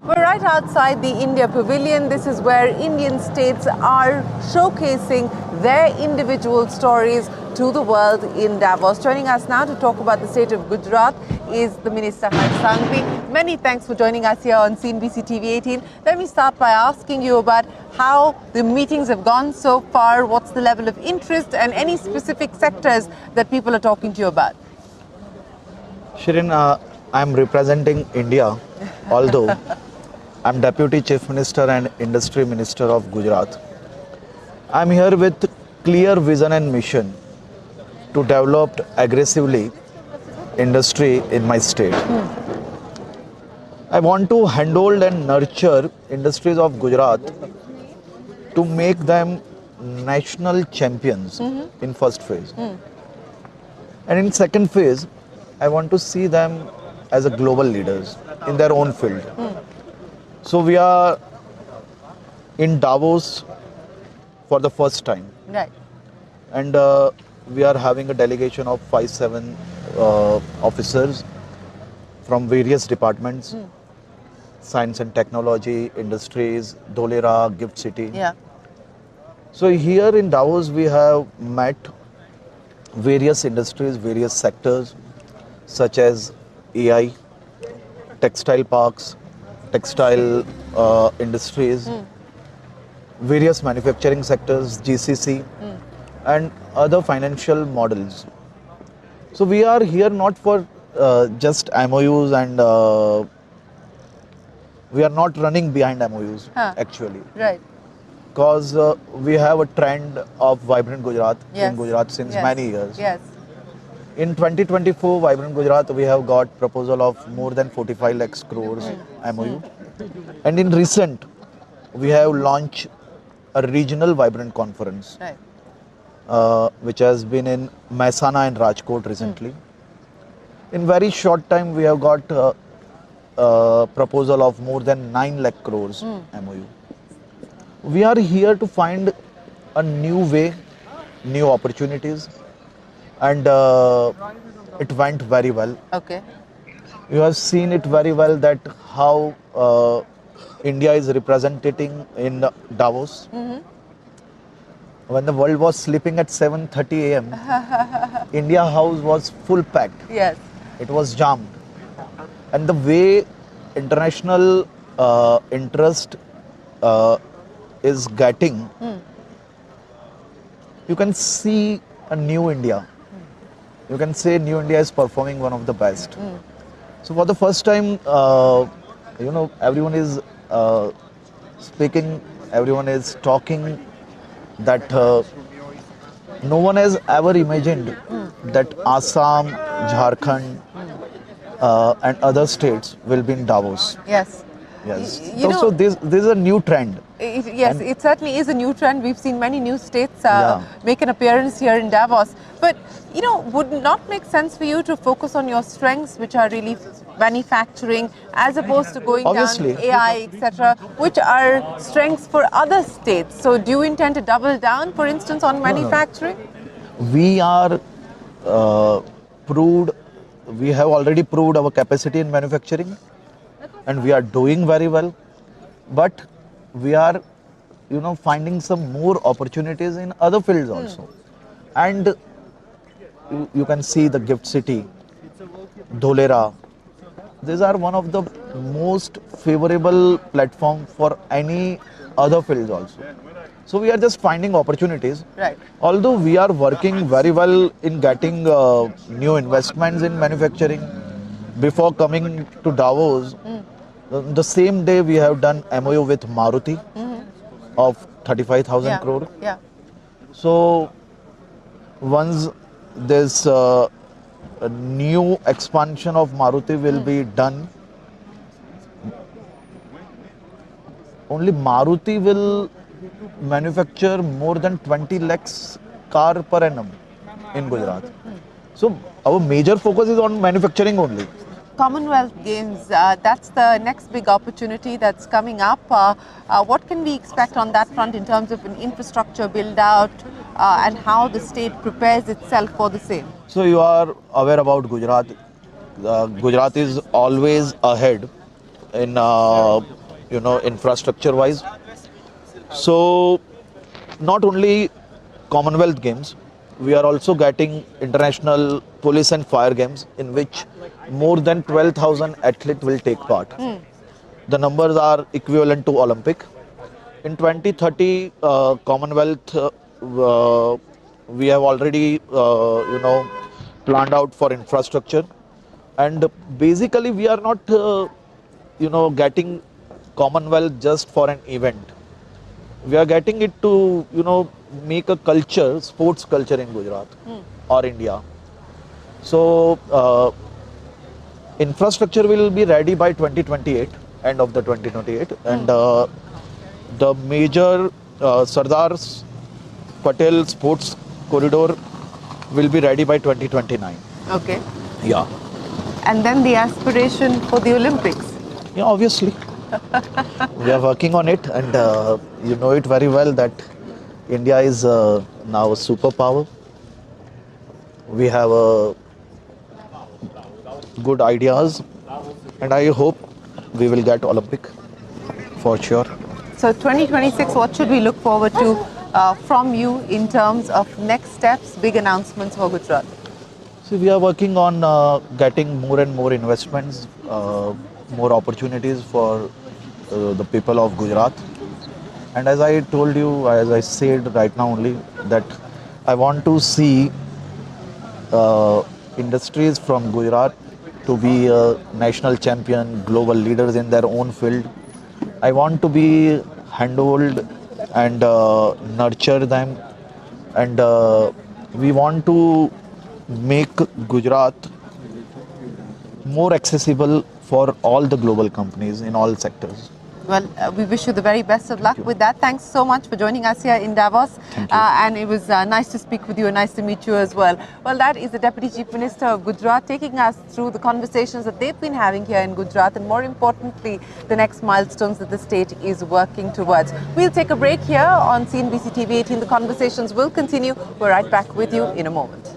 We're right outside the India Pavilion. This is where Indian states are showcasing their individual stories to the world in Davos. Joining us now to talk about the state of Gujarat is the Minister Harsh Sanghvi. Many thanks for joining us here on CNBC TV 18. Let me start by asking you about how the meetings have gone so far, what's the level of interest, and any specific sectors that people are talking to you about. Shirin, I'm representing India, although I'm Deputy Chief Minister and Industry Minister of Gujarat. I'm here with clear vision and mission to develop aggressively industry in my state. I want to handhold and nurture industries of Gujarat to make them national champions in first phase. And in second phase, I want to see them as a global leaders in their own field. So we are in Davos for the first time. Right. And we are having a delegation of 5-7 officers from various departments, science and technology, industries, Dholera, Gift City. Yeah. So here in Davos, we have met various industries, various sectors, such as AI, textile parks, textile industries, various manufacturing sectors, GCC, and other financial models. So we are here not for just MOUs, and we are not running behind MOUs actually. Right. Because we have a trend of Vibrant Gujarat in Gujarat since many years. Yes. In 2024, Vibrant Gujarat, we have got proposal of more than 45 lakhs crores MOU. And in recent, we have launched a regional Vibrant conference, which has been in Mehsana and Rajkot recently. In very short time, we have got a proposal of more than 9 lakh crores MOU. We are here to find a new way, new opportunities, and it went very well. Okay. You have seen it very well that how India is representing in Davos. When the world was sleeping at 7:30 a.m., India House was full packed. Yes. It was jammed. And the way international interest is getting, you can see a new India. You can say New India is performing one of the best. So for the first time, everyone is speaking, everyone is talking that no one has ever imagined that Assam, Jharkhand, and other states will be in Davos. Yes. Yes. So this is a new trend. It certainly is a new trend. We've seen many new states make an appearance here in Davos. But, would it not make sense for you to focus on your strengths, which are really manufacturing, as opposed to going Obviously. down AI, etc., which are strengths for other states? So do you intend to double down, for instance, on manufacturing? We are we have already proved our capacity in manufacturing, and we are doing very well. But we are, finding some more opportunities in other fields also. And you can see the Gift City, Dholera. These are one of the most favorable platform for any other fields also. So we are just finding opportunities. Right. Although we are working very well in getting new investments in manufacturing. Before coming to Davos, the same day we have done MOU with Maruti of 35,000 crore. Yeah. So once this new expansion of Maruti will be done, only Maruti will manufacture more than 20 lakhs car per annum in Gujarat. So our major focus is on manufacturing only. Commonwealth Games, that's the next big opportunity that's coming up. What can we expect on that front in terms of an infrastructure build out and how the state prepares itself for the same? So you are aware about Gujarat. Gujarat is always ahead in infrastructure wise. So not only Commonwealth Games, we are also getting international police and fire games in which more than 12,000 athletes will take part. The numbers are equivalent to Olympic. In 2030 Commonwealth, we have already planned out for infrastructure, and basically we are not getting Commonwealth just for an event. We are getting it to make a culture, sports culture in Gujarat or India. So infrastructure will be ready by 2028, end of the 2028, and the major Sardar Patel Sports Corridor will be ready by 2029. Okay. Yeah. And then the aspiration for the Olympics. Yeah, obviously. We are working on it, and you know it very well that India is now a superpower. We have good ideas, and I hope we will get Olympic for sure. So 2026, what should we look forward to from you in terms of next steps, big announcements for Gujarat? So we are working on getting more and more investments, more opportunities for the people of Gujarat. And as I told you, as I said right now only, that I want to see industries from Gujarat to be a national champion, global leaders in their own field. I want to be handhold and nurture them, and we want to make Gujarat more accessible for all the global companies in all sectors. Well, we wish you the very best of luck with that. Thanks so much for joining us here in Davos. Thank you. And it was nice to speak with you and nice to meet you as well. Well, that is the Deputy Chief Minister of Gujarat taking us through the conversations that they've been having here in Gujarat, and more importantly, the next milestones that the state is working towards. We'll take a break here on CNBC TV 18. The conversations will continue. We're right back with you in a moment.